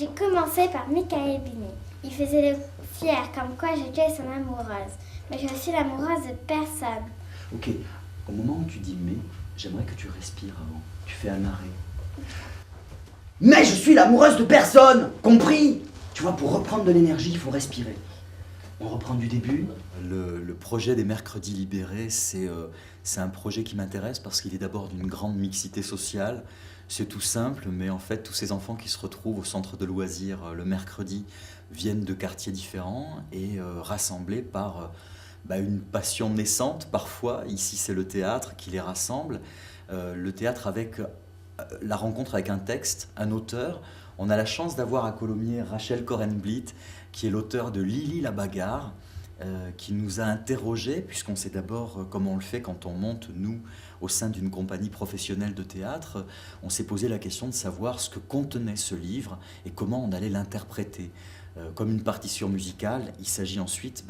J'ai commencé par Michael Binet. Il faisait le fier comme quoi j'étais son amoureuse. Mais je suis l'amoureuse de personne. Ok, au moment où tu dis mais, j'aimerais que tu respires avant. Tu fais un arrêt. Mais je suis l'amoureuse de personne, compris? Tu vois, pour reprendre de l'énergie, il faut respirer. On reprend du début. Le projet des Mercredis Libérés, c'est un projet qui m'intéresse parce qu'il est d'abord d'une grande mixité sociale. C'est tout simple, mais en fait, tous ces enfants qui se retrouvent au centre de loisirs le mercredi viennent de quartiers différents et rassemblés par une passion naissante parfois. Ici, c'est le théâtre qui les rassemble. Le théâtre avec la rencontre avec un texte, un auteur. On a la chance d'avoir à Colomiers Rachel Korenblit, qui est l'auteur de Lily la bagarre, qui nous a interrogés, puisqu'on sait d'abord comment on le fait quand on monte, nous, au sein d'une compagnie professionnelle de théâtre, on s'est posé la question de savoir ce que contenait ce livre et comment on allait l'interpréter. Comme une partition musicale, il s'agit ensuite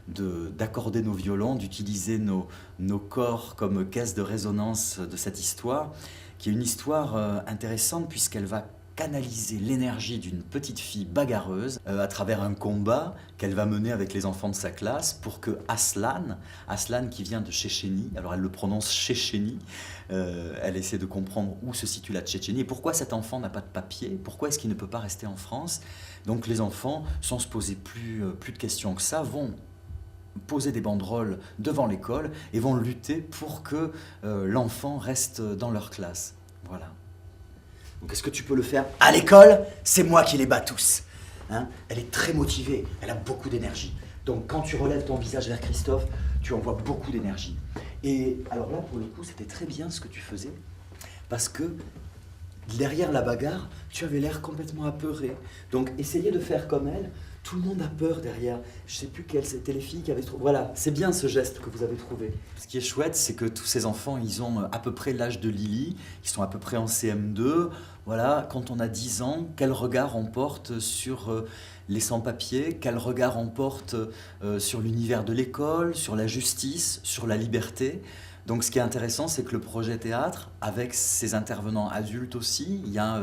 d'accorder nos violons, d'utiliser nos corps comme caisse de résonance de cette histoire, qui est une histoire intéressante puisqu'elle va canaliser l'énergie d'une petite fille bagarreuse à travers un combat qu'elle va mener avec les enfants de sa classe pour que Aslan qui vient de Tchétchénie, alors elle le prononce Tchétchénie, elle essaie de comprendre où se situe la Tchétchénie et pourquoi cet enfant n'a pas de papier, pourquoi est-ce qu'il ne peut pas rester en France. Donc les enfants, sans se poser plus de questions que ça, vont poser des banderoles devant l'école et vont lutter pour que l'enfant reste dans leur classe. Voilà. Donc est-ce que tu peux le faire à l'école? C'est moi qui les bats tous. Hein? Elle est très motivée, elle a beaucoup d'énergie. Donc quand tu relèves ton visage vers Christophe, tu envoies beaucoup d'énergie. Et alors là, pour le coup, c'était très bien ce que tu faisais, parce que derrière la bagarre, tu avais l'air complètement apeuré. Donc essayez de faire comme elle. Tout le monde a peur derrière. Je ne sais plus quelles c'était les filles qui avaient trouvé. Voilà, c'est bien ce geste que vous avez trouvé. Ce qui est chouette, c'est que tous ces enfants, ils ont à peu près l'âge de Lily. Ils sont à peu près en CM2. Voilà, quand on a 10 ans, quel regard on porte sur les sans-papiers? Quel regard on porte sur l'univers de l'école, sur la justice, sur la liberté? Donc ce qui est intéressant, c'est que le projet théâtre, avec ses intervenants adultes aussi, il y a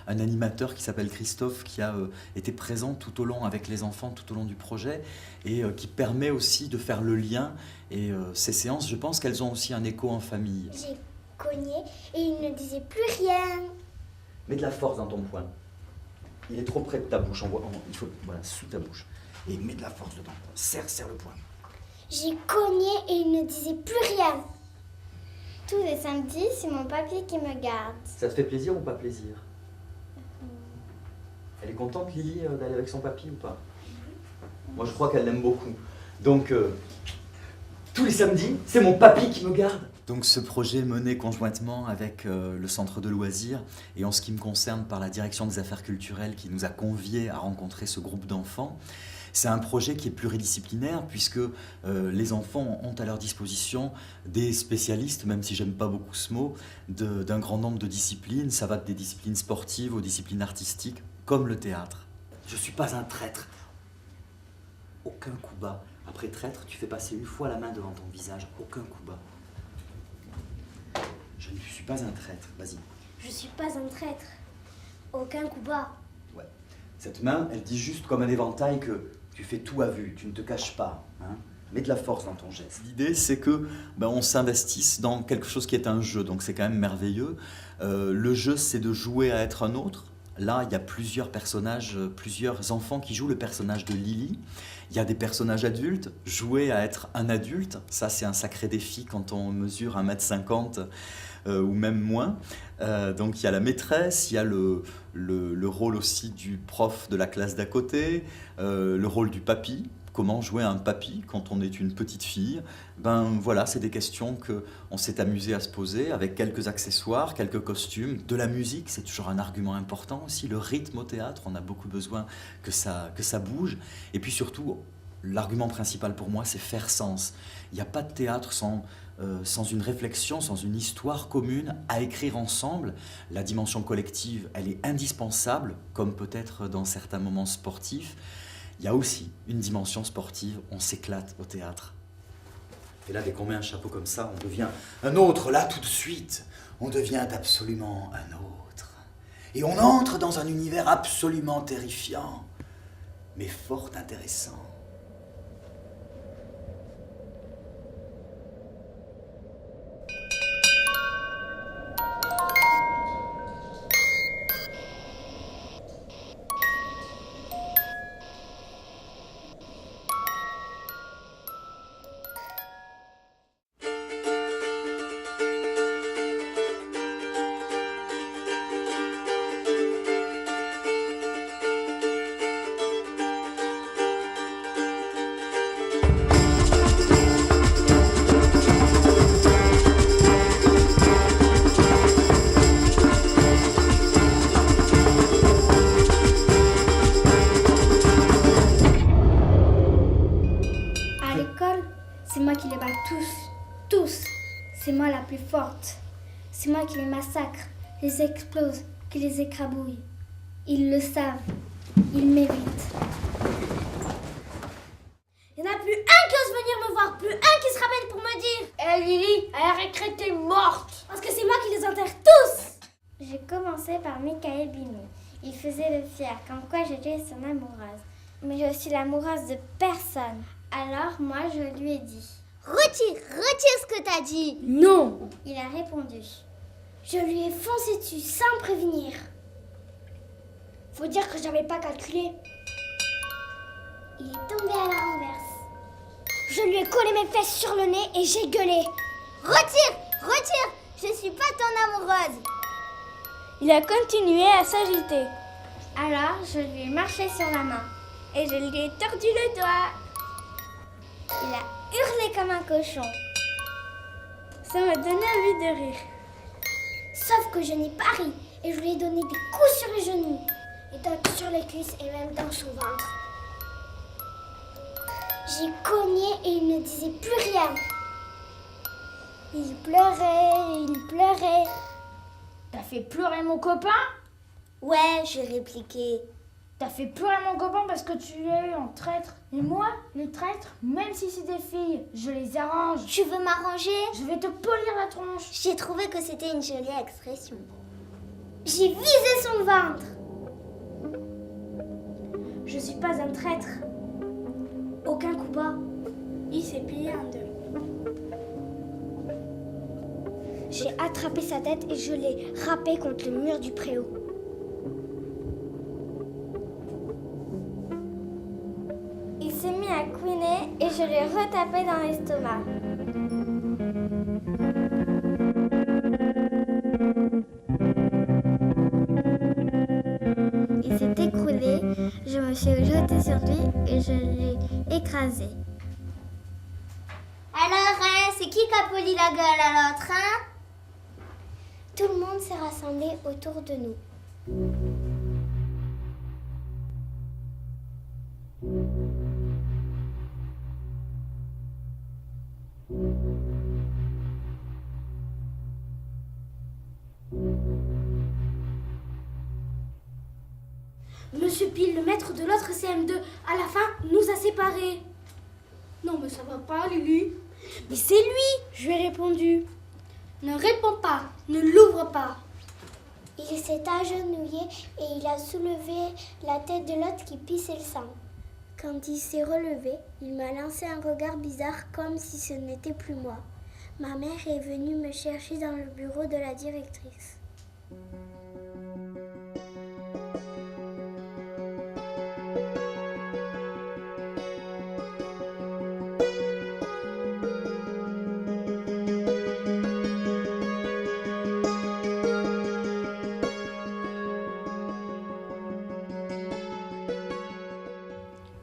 un animateur qui s'appelle Christophe qui a été présent tout au long avec les enfants, tout au long du projet, et qui permet aussi de faire le lien. Et ces séances, je pense qu'elles ont aussi un écho en famille. J'ai cogné et il ne disait plus rien. Mets de la force dans ton poing. Il est trop près de ta bouche, il faut, voilà, sous ta bouche. Et mets de la force dedans. Serre le poing. J'ai cogné et il ne disait plus rien. Tous les samedis, c'est mon papy qui me garde. Ça te fait plaisir ou pas plaisir? Elle est contente, Lily, d'aller avec son papy ou pas? Moi, je crois qu'elle l'aime beaucoup. Donc, tous les samedis, c'est mon papy qui me garde. Donc, ce projet est mené conjointement avec le centre de loisirs et en ce qui me concerne par la direction des affaires culturelles qui nous a conviés à rencontrer ce groupe d'enfants. C'est un projet qui est pluridisciplinaire puisque les enfants ont à leur disposition des spécialistes, même si j'aime pas beaucoup ce mot, d'un grand nombre de disciplines. Ça va des disciplines sportives aux disciplines artistiques, comme le théâtre. Je suis pas un traître. Aucun coup bas. Après traître, tu fais passer une fois la main devant ton visage. Aucun coup bas. Je ne suis pas un traître. Vas-y. Je suis pas un traître. Aucun coup bas. Ouais. Cette main, elle dit juste comme un éventail que tu fais tout à vue, tu ne te caches pas. Hein. Mets de la force dans ton geste. L'idée, c'est que on s'investisse dans quelque chose qui est un jeu, donc c'est quand même merveilleux. Le jeu, c'est de jouer à être un autre. Là, il y a plusieurs personnages, plusieurs enfants qui jouent le personnage de Lily. Il y a des personnages adultes, jouer à être un adulte. Ça, c'est un sacré défi quand on mesure 1,50 m ou même moins. Donc, il y a la maîtresse, il y a le rôle aussi du prof de la classe d'à côté, le rôle du papy. Comment jouer un papy quand on est une petite fille? Voilà, c'est des questions qu'on s'est amusé à se poser avec quelques accessoires, quelques costumes, de la musique, c'est toujours un argument important aussi, le rythme au théâtre, on a beaucoup besoin que ça bouge. Et puis surtout, l'argument principal pour moi, c'est faire sens. Il n'y a pas de théâtre sans une réflexion, sans une histoire commune à écrire ensemble. La dimension collective, elle est indispensable, comme peut-être dans certains moments sportifs. Il y a aussi une dimension sportive, on s'éclate au théâtre. Et là, dès qu'on met un chapeau comme ça, on devient un autre, là, tout de suite. On devient absolument un autre. Et on entre dans un univers absolument terrifiant, mais fort intéressant. À l'école, c'est moi qui les bats tous. C'est moi la plus forte. C'est moi qui les massacre, les explose, qui les écrabouille. Ils le savent. Ils méritent. Il n'y en a plus un qui ose venir me voir, plus un qui se ramène pour me dire « Lily, à la récré, t'es morte !» Parce que c'est moi qui les enterre tous. J'ai commencé par Michael Bini. Il faisait le fier, comme quoi j'étais son amoureuse. Mais je suis l'amoureuse de personne. Alors moi, je lui ai dit « Retire ce que t'as dit. Non !» Il a répondu « Je lui ai foncé dessus sans prévenir. » Faut dire que j'avais pas calculé. Il est tombé à la renverse. Je lui ai collé mes fesses sur le nez et j'ai gueulé. Retire, je suis pas ton amoureuse. Il a continué à s'agiter. Alors, je lui ai marché sur la main et je lui ai tordu le doigt. Il a hurlé comme un cochon. Ça m'a donné envie de rire. Sauf que je n'ai pas ri et je lui ai donné des coups sur les genoux, et d'autres sur les cuisses et même dans son ventre. J'ai cogné et il ne disait plus rien. Il pleurait. T'as fait pleurer mon copain? Ouais, j'ai répliqué. T'as fait pleurer mon copain parce que tu es un traître. Et moi, les traîtres, même si c'est des filles, je les arrange. Tu veux m'arranger? Je vais te polir la tronche. J'ai trouvé que c'était une jolie expression. J'ai visé son ventre. Je suis pas un traître. Aucun coup bas. Il s'est plié en deux. J'ai attrapé sa tête et je l'ai râpé contre le mur du préau. Il s'est mis à couiner et je l'ai retapé dans l'estomac. Il s'est écroulé, je me suis jetée sur lui et je l'ai écrasé. Alors, c'est qui qui a poli la gueule à l'autre, hein? Tout le monde s'est rassemblé autour de nous. Monsieur Pile, le maître de l'autre CM2, à la fin, nous a séparés. Non, mais ça va pas, Lulu. Mais c'est lui, je lui ai répondu. Ne réponds pas, ne l'ouvre pas. Il s'est agenouillé et il a soulevé la tête de l'autre qui pissait le sang. Quand il s'est relevé, il m'a lancé un regard bizarre comme si ce n'était plus moi. Ma mère est venue me chercher dans le bureau de la directrice.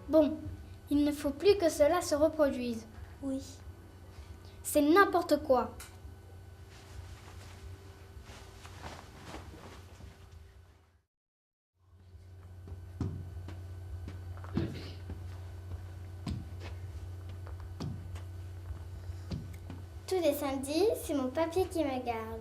Bon, il ne faut plus que cela se reproduise. Oui. C'est n'importe quoi. Tous les samedis, c'est mon papier qui me garde.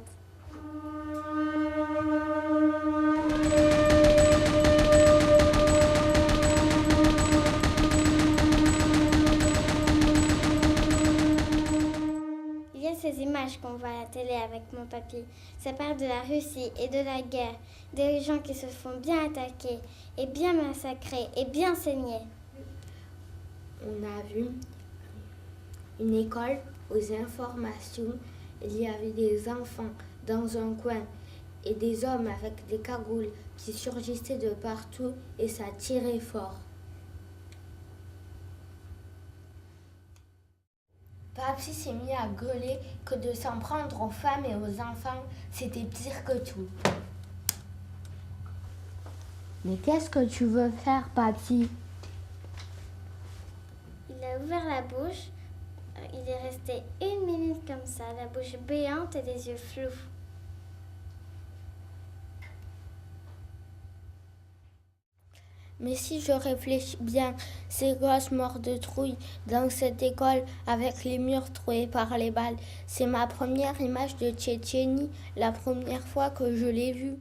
Il y a ces images qu'on voit à la télé avec mon papy. Ça parle de la Russie et de la guerre, des gens qui se font bien attaquer et bien massacrer et bien saigner. On a vu une école aux informations. Il y avait des enfants dans un coin et des hommes avec des cagoules qui surgissaient de partout et ça tirait fort. Papy s'est mis à gueuler que de s'en prendre aux femmes et aux enfants, c'était pire que tout. Mais qu'est-ce que tu veux faire, papy? Il a ouvert la bouche. Il est resté 1 minute comme ça, la bouche béante et les yeux flous. Mais si je réfléchis bien, ces gosses morts de trouille dans cette école avec les murs troués par les balles, c'est ma première image de Tchétchénie, la première fois que je l'ai vue.